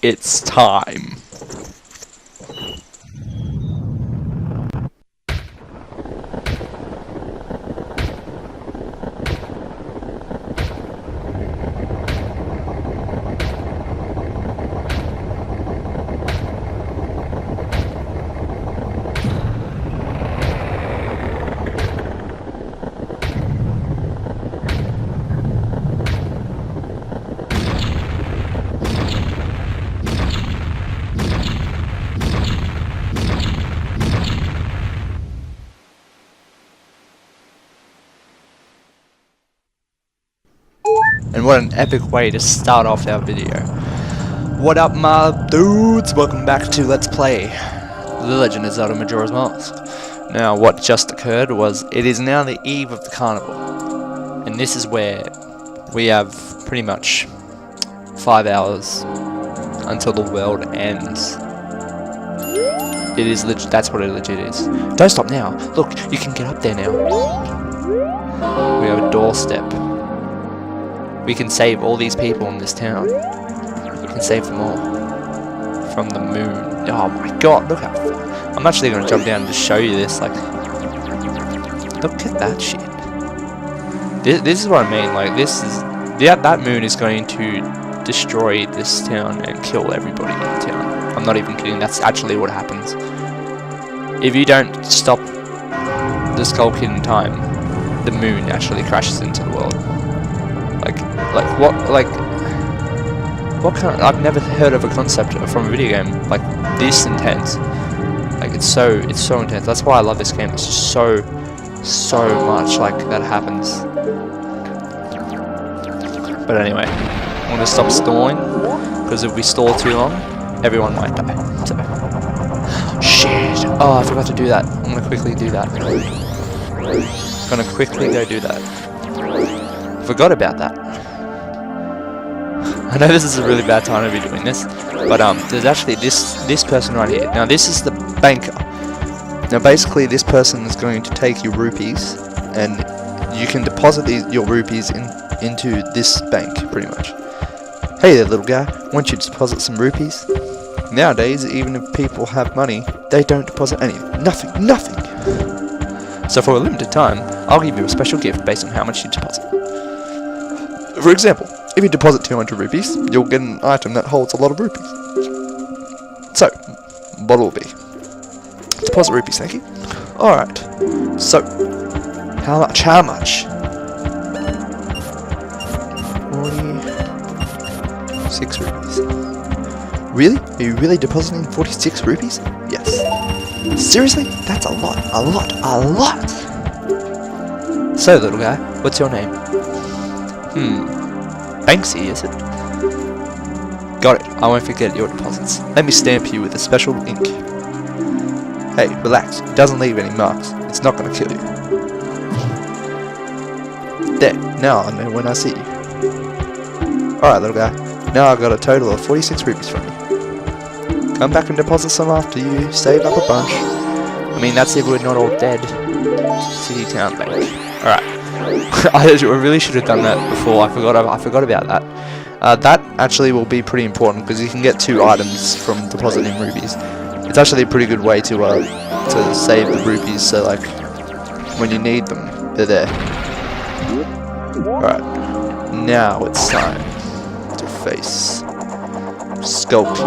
It's time. And what an epic way to start off our video. What up, my dudes? Welcome back to Let's Play The Legend of Zelda Majora's Mask. Now, what just occurred was, it is now the eve of the carnival. And this is where we have pretty much 5 hours until the world ends. It is legit, that's what it legit is. Don't stop now. Look, you can get up there now. We have a doorstep. We can save all these people in this town. We can save them all. From the moon. Oh my god, look how far. I'm actually going to jump down to show you this. Like, look at that shit. This is what I mean. Like, this is... that moon is going to destroy this town and kill everybody in the town. I'm not even kidding. That's actually what happens. If you don't stop the Skull Kid in time, the moon actually crashes into the world. What kind of, I've never heard of a concept from a video game like this intense. Like, it's so intense. That's why I love this game. It's just so much like that happens. But anyway, I'm gonna stop stalling, because if we stall too long, everyone might die. So, shit! Oh, I forgot to do that. I'm gonna quickly do that. Gonna quickly go do that. Forgot about that. I know this is a really bad time to be doing this, but there's actually this person right here. Now this is the banker. Now basically this person is going to take your rupees, and you can deposit your rupees into this bank, pretty much. Hey there, little guy, want you to deposit some rupees? Nowadays, even if people have money, they don't deposit anything. Nothing. So for a limited time, I'll give you a special gift based on how much you deposit. For example, if you deposit 200 rupees, you'll get an item that holds a lot of rupees. So, what will it be? Deposit rupees, thank you. Alright, so, how much? 46 rupees. Really? Are you really depositing 46 rupees? Yes. Seriously? That's a lot. So, little guy, what's your name? Banksy, is it? Got it. I won't forget your deposits. Let me stamp you with a special ink. Hey, relax. It doesn't leave any marks. It's not going to kill you. There. Now I know when I see you. Alright, little guy. Now I've got a total of 46 rupees from you. Come back and deposit some after you save up a bunch. I mean, that's if we're not all dead. City Town Bank. Alright. I really should have done that before. I forgot about that. That actually will be pretty important, because you can get 2 items from depositing rupees. It's actually a pretty good way to save the rupees, so like when you need them, they're there. Alright, now it's time to face Skull Kid.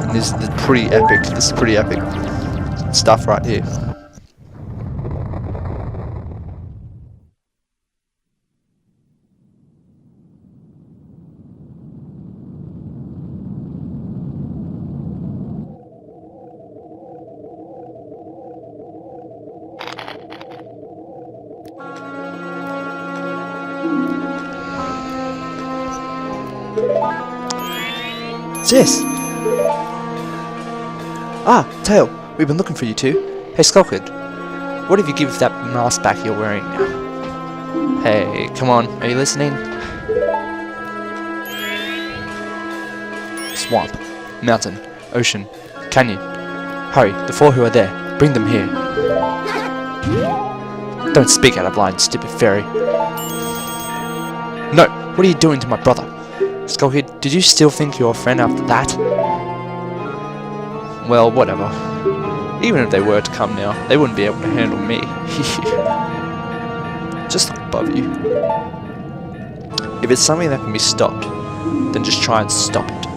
And this is pretty epic. This is pretty epic stuff right here. What's this? Ah, Tail, we've been looking for you two. Hey, Skull Kid, what if you give that mask back you're wearing now? Hey, come on, are you listening? Swamp, mountain, ocean, canyon. Hurry, the 4 who are there, bring them here. Don't speak out of line, stupid fairy. No, what are you doing to my brother? Skullkid, did you still think you're a friend after that? Well, whatever. Even if they were to come now, they wouldn't be able to handle me. Just look above you. If it's something that can be stopped, then just try and stop it.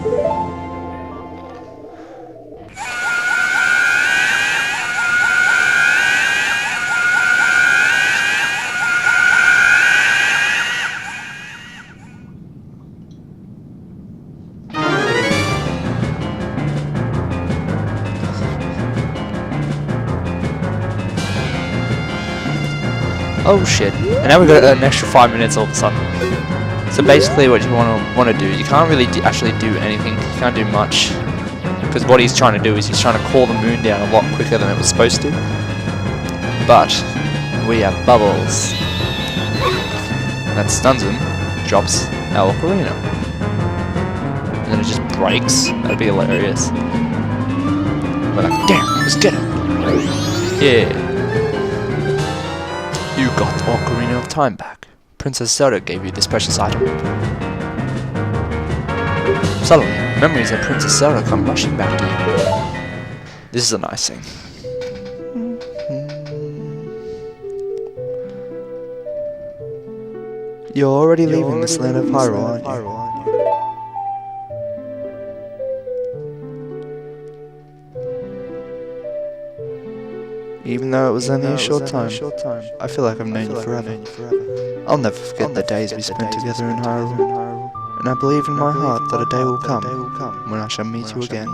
Oh shit, and now we've got an extra 5 minutes all of a sudden. So basically what you want to do, you can't really actually do anything, you can't do much. Because what he's trying to do is he's trying to cool the moon down a lot quicker than it was supposed to. But, we have bubbles. And that stuns him, drops our ocarina. And then it just breaks, that'd be hilarious. We're like, damn, let's get it! Yeah. You got the Ocarina of Time back. Princess Zelda gave you this precious item. Suddenly, memories of Princess Zelda come rushing back to you. This is a nice thing. You're already leaving this land of Hyrule, aren't you? Even though it was only a short time, I feel like I've known you forever. I'll never forget the days we spent together in Hyrule, and I believe in my heart that a day will come when I shall meet you again.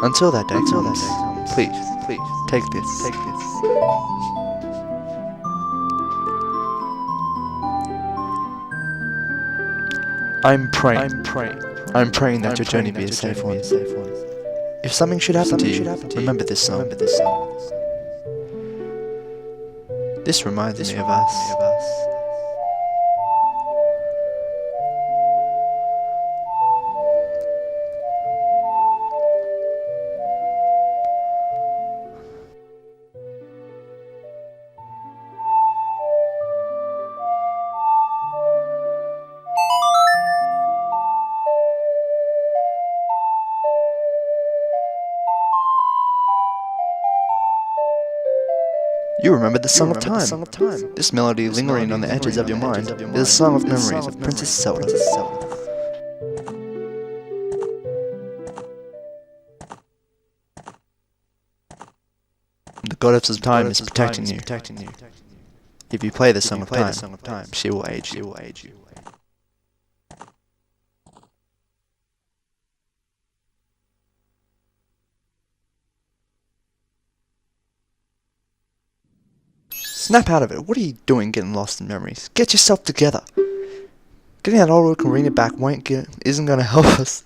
Until that day comes, please, take this. I'm praying that your journey be a safe one. If something should happen to you, remember this song. This reminds me of us. You remember the Song of Time. This melody lingering on the edges of your mind is a song of memories of Princess Zelda. The goddess of time is protecting you. If you play the Song of Time, she will aid you. Snap out of it. What are you doing getting lost in memories? Get yourself together. Getting that old ocarina back isn't going to help us.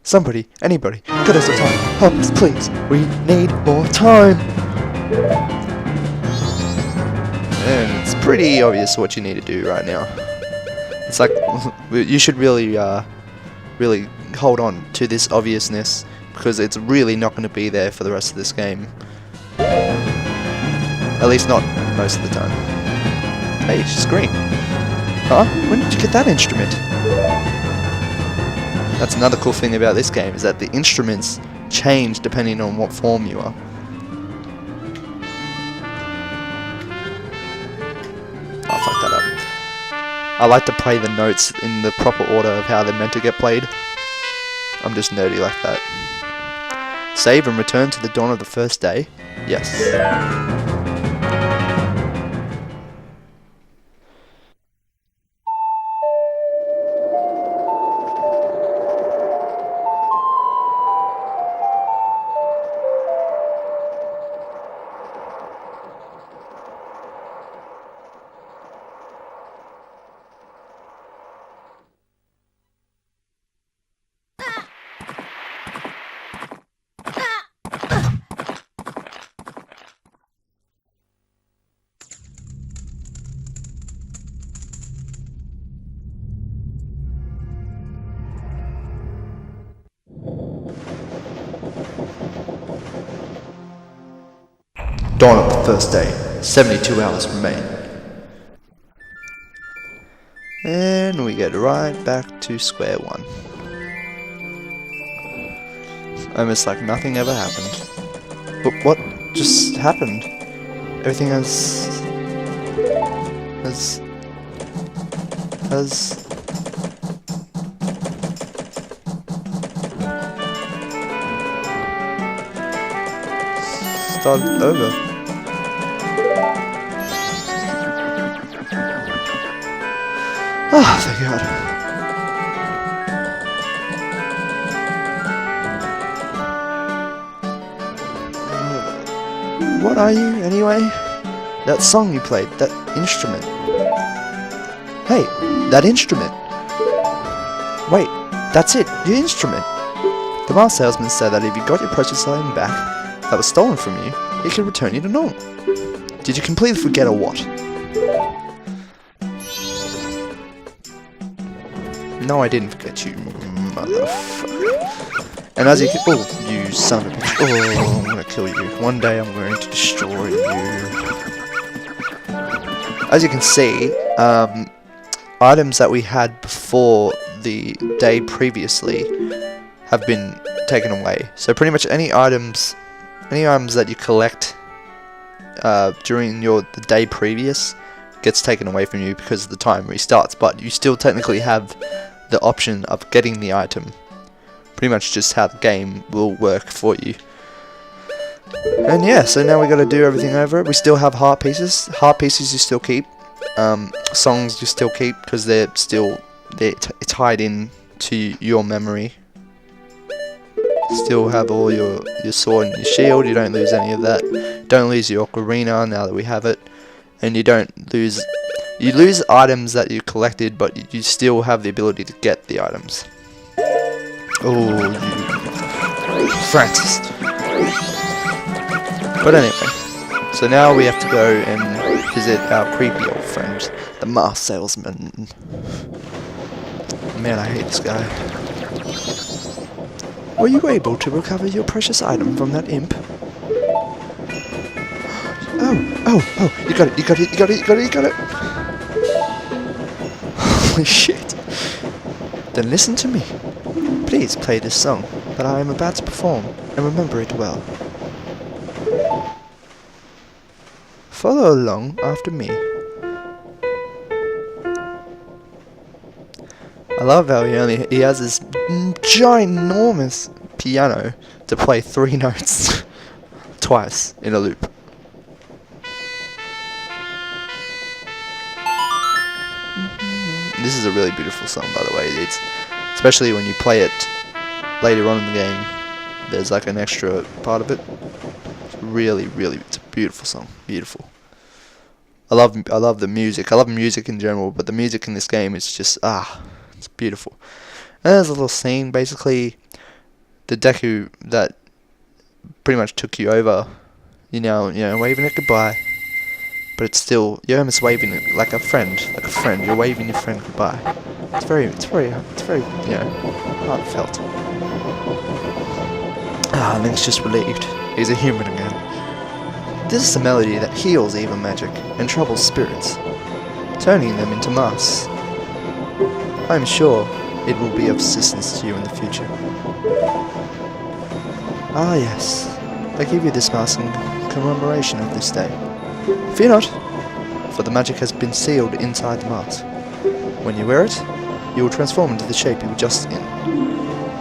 Somebody, anybody, get us some time. Help us, please. We need more time. And it's pretty obvious what you need to do right now. It's like, you should really hold on to this obviousness, because it's really not going to be there for the rest of this game. At least not most of the time. Hey, she's green. Huh? When did you get that instrument? That's another cool thing about this game, is that the instruments change depending on what form you are. I fucked that up. I like to play the notes in the proper order of how they're meant to get played. I'm just nerdy like that. Save and return to the dawn of the first day? Yes. Dawn of the first day. 72 hours remain. And we get right back to square one. Almost like nothing ever happened. But what just happened? Everything has started over. Oh, thank God. What are you, anyway? That song you played, that instrument. Hey, that instrument. Wait, that's it, the instrument. The mask salesman said that if you got your precious item back that was stolen from you, he could return you to normal. Did you completely forget or what? No, I didn't forget you, motherfucker. And as you can— oh, you son of a bitch. Oh, I'm gonna kill you. One day I'm going to destroy you. As you can see, items that we had before the day previously have been taken away. So pretty much any items that you collect during the day previous gets taken away from you because the time restarts, but you still technically have the option of getting the item. Pretty much just how the game will work for you. And yeah, so now we got to do everything over. We still have heart pieces. Heart pieces you still keep. Songs you still keep because they're tied in to your memory. Still have all your sword and your shield. You don't lose any of that. Don't lose your ocarina now that we have it. And you don't lose. You lose items that you collected, but you still have the ability to get the items. Oh, you Francis. But anyway, so now we have to go and visit our creepy old friend, the mask salesman. Man, I hate this guy. Were you able to recover your precious item from that imp? Oh, you got it. Holy shit. Then listen to me. Please play this song that I am about to perform and remember it well. Follow along after me. I love how he has this ginormous piano to play 3 notes twice in a loop. This is a really beautiful song, by the way. It's especially when you play it later on in the game. There's like an extra part of it. It's really, it's a beautiful song. Beautiful. I love the music. I love music in general, but the music in this game is just it's beautiful. And there's a little scene, basically, the Deku that pretty much took you over. You know, waving it goodbye. But it's still, you're almost waving it like a friend. You're waving your friend goodbye. It's very, heartfelt. Link's just relieved. He's a human again. This is a melody that heals evil magic and troubles spirits, turning them into masks. I'm sure it will be of assistance to you in the future. Ah yes, I give you this mask in commemoration of this day. Fear not, for the magic has been sealed inside the mask. When you wear it, you will transform into the shape you were just in.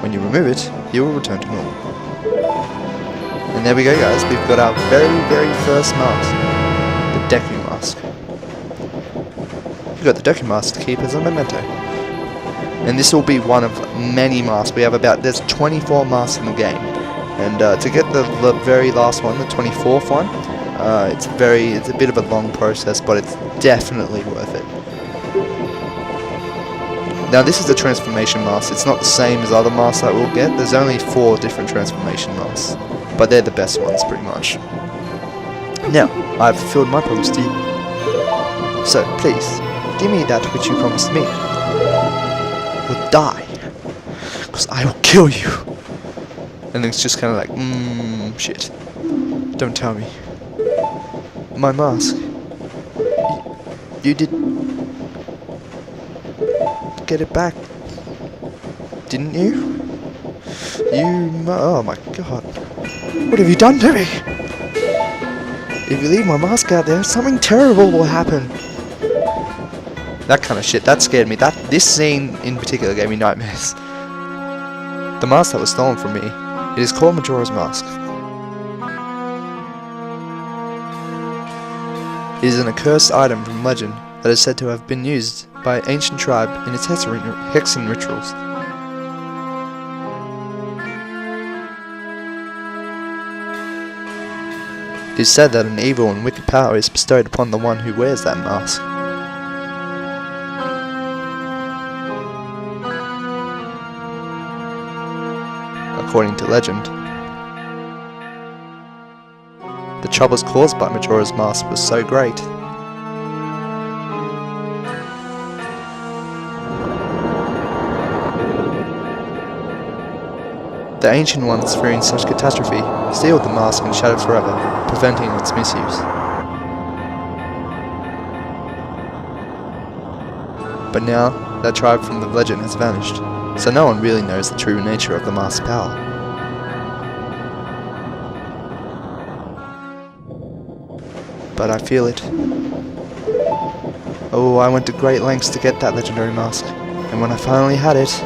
When you remove it, you will return to normal. And there we go, guys, we've got our very first mask, the Deku mask. We've got the Deku mask to keep as a memento. And this will be one of many masks. We have there's 24 masks in the game. And to get the very last one, the 24th one, it's a bit of a long process, but it's definitely worth it. Now this is a transformation mask. It's not the same as other masks that we'll get. There's only 4 different transformation masks, but they're the best ones pretty much. Now, I've fulfilled my promise to you. So, please, give me that which you promised me. You'll die, because I will kill you. And it's just kind of like, shit. Don't tell me. My mask. You did... to get it back. Didn't you? Oh my god. What have you done to me? If you leave my mask out there, something terrible will happen. That kind of shit, that scared me. This scene in particular gave me nightmares. The mask that was stolen from me, it is called Majora's Mask. It is an accursed item from legend that is said to have been used by an ancient tribe in its hexing rituals. It is said that an evil and wicked power is bestowed upon the one who wears that mask. According to legend, the troubles caused by Majora's Mask was so great the ancient ones, fearing such catastrophe, sealed the mask and shut it forever, preventing its misuse. But now, that tribe from the legend has vanished, so no one really knows the true nature of the mask's power. But I feel it. Oh, I went to great lengths to get that legendary mask, and when I finally had it,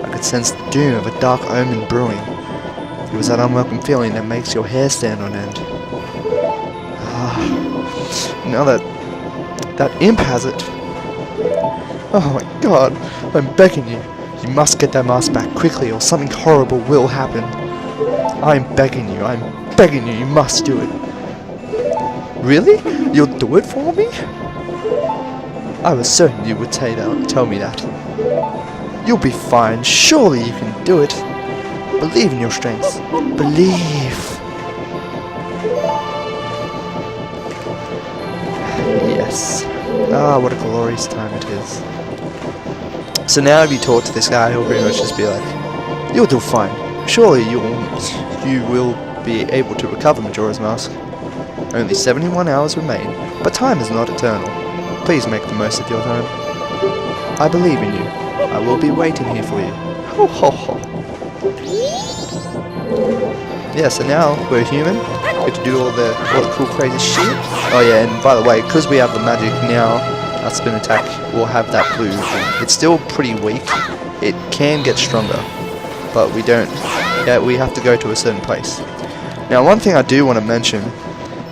I could sense the doom of a dark omen brewing. It was that unwelcome feeling that makes your hair stand on end. Now that imp has it. Oh my god, I'm begging you. You must get that mask back quickly or something horrible will happen. I'm begging you, you must do it. Really? You'll do it for me? I was certain you would tell me that. You'll be fine, surely you can do it. Believe in your strengths. Believe. Yes. Ah, what a glorious time it is. So now if you talk to this guy, he'll pretty much just be like, you'll do fine. Surely you will be able to recover Majora's Mask. Only 71 hours remain, but time is not eternal. Please make the most of your time. I believe in you. I will be waiting here for you. Ho ho ho. Yeah, so now we're human. We get to do all the cool crazy shit. Oh yeah, and by the way, because we have the magic now, our spin attack will have that blue. It's still pretty weak. It can get stronger, but we don't. Yeah, we have to go to a certain place. Now, one thing I do want to mention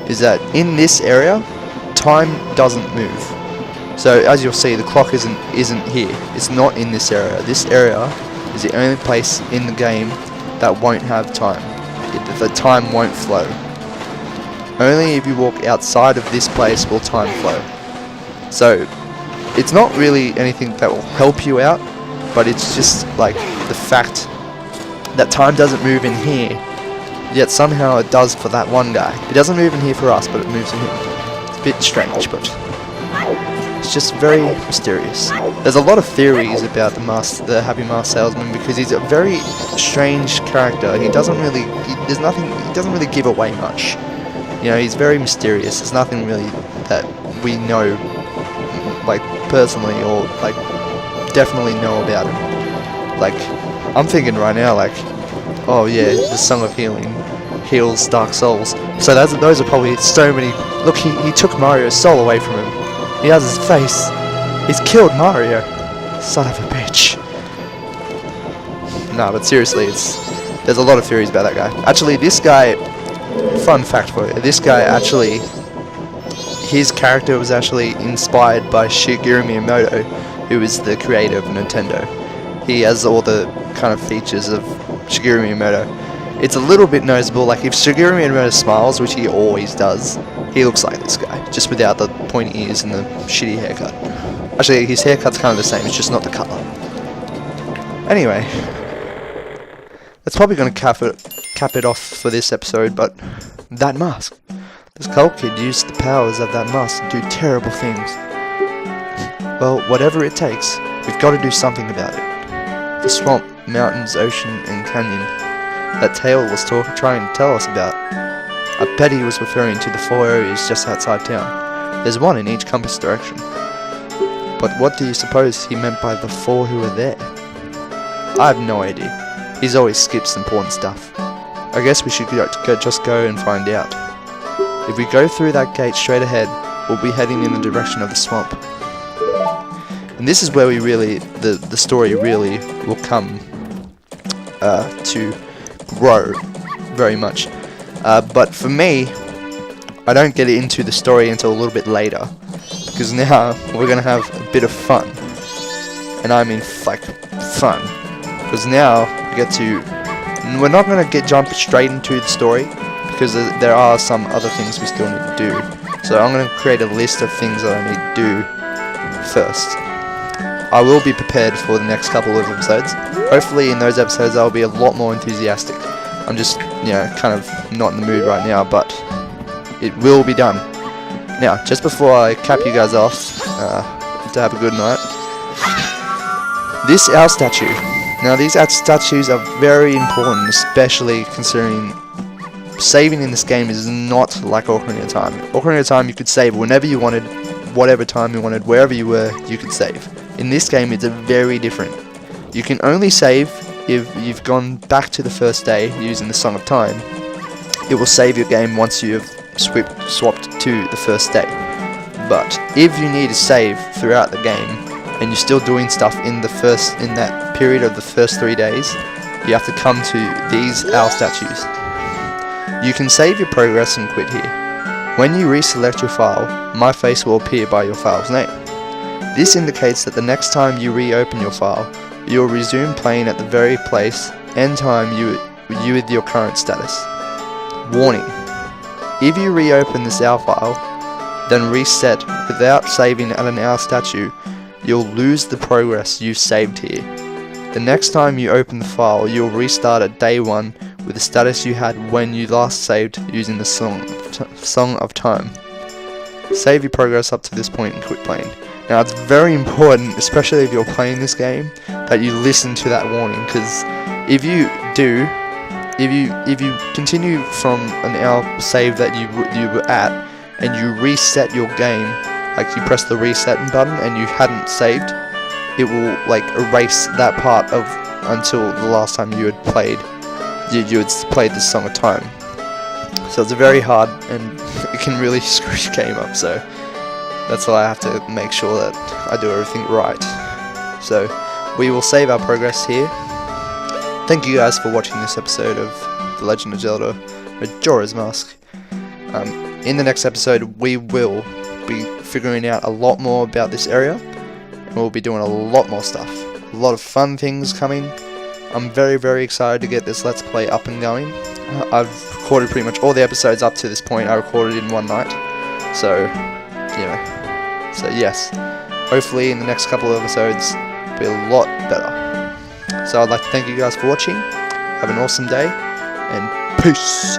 is that in this area, time doesn't move. So as you'll see, the clock isn't here. It's not in this area. This area is the only place in the game that won't have time. The time won't flow. Only if you walk outside of this place will time flow. So it's not really anything that will help you out, but it's just like the fact that time doesn't move in here, yet somehow it does for that one guy. It doesn't move in here for us, but it moves in him. It's a bit strange, but it's just very mysterious. There's a lot of theories about the Happy Mask Salesman because he's a very strange character. He doesn't really give away much. You know, he's very mysterious. There's nothing really that we know, like personally, or like definitely know about him. Like, I'm thinking right now, like, oh yeah, the Song of Healing heals Dark Souls. So those are probably so many. Look, he took Mario's soul away from him. He has his face. He's killed Mario. Son of a bitch. Nah, but seriously, there's a lot of theories about that guy. Actually, this guy, fun fact for you, this guy actually, his character was actually inspired by Shigeru Miyamoto, who is the creator of Nintendo. He has all the kind of features of Shigeru Miyamoto. It's a little bit noticeable, like if Shigeru Miyamoto smiles, which he always does, he looks like this guy, just without the pointy ears and the shitty haircut. Actually, his haircut's kind of the same, it's just not the colour. Anyway, that's probably going to cap it off for this episode, but that mask. This Skull Kid used the powers of that mask to do terrible things. Well, whatever it takes, we've got to do something about it. The swamp, mountains, ocean, and canyon that Tail was trying to tell us about. I bet he was referring to the 4 areas just outside town. There's one in each compass direction. But what do you suppose he meant by the 4 who were there? I have no idea. He's always skips important stuff. I guess we should just go and find out. If we go through that gate straight ahead, we'll be heading in the direction of the swamp. And this is where we really, the story really will come to grow very much. But for me, I don't get into the story until a little bit later, because now we're gonna have a bit of fun, and I mean like fun, because now we get to. We're not gonna jump straight into the story, because there are some other things we still need to do. So I'm gonna create a list of things that I need to do first. I will be prepared for the next couple of episodes. Hopefully in those episodes I'll be a lot more enthusiastic. I'm just, kind of not in the mood right now, but it will be done. Now, just before I cap you guys off, to have a good night, this owl statue. Now, these statues are very important, especially considering saving in this game is not like Ocarina of Time. Ocarina of Time, you could save whenever you wanted, whatever time you wanted, wherever you were, you could save. In this game, it's very different. You can only save if you've gone back to the first day using the Song of Time. It will save your game once you have swapped to the first day. But if you need to save throughout the game and you're still doing stuff in that period of the first 3 days, you have to come to these owl statues. You can save your progress and quit here. When you reselect your file, my face will appear by your file's name. This indicates that the next time you reopen your file, you will resume playing at the very place and time you with your current status. Warning: if you reopen this owl file, then reset without saving at an owl statue, you'll lose the progress you've saved here. The next time you open the file, you'll restart at day 1 with the status you had when you last saved using the Song of Time. Save your progress up to this point and quit playing. Now, it's very important, especially if you're playing this game, that you listen to that warning, because if you do, if you continue from an owl save that you were at and you reset your game, like you press the reset button and you hadn't saved, it will like erase that part of until the last time you had played. You had played the Song of Time. So it's very hard and it can really screw your game up. So that's why I have to make sure that I do everything right. So we will save our progress here. Thank you guys for watching this episode of The Legend of Zelda Majora's Mask. In the next episode we will be figuring out a lot more about this area, and we'll be doing a lot more stuff. A lot of fun things coming. I'm very, very excited to get this Let's Play up and going. I've recorded pretty much all the episodes up to this point. I recorded in one night. So, so yes. Hopefully in the next couple of episodes it'll be a lot better. So I'd like to thank you guys for watching. Have an awesome day, and peace!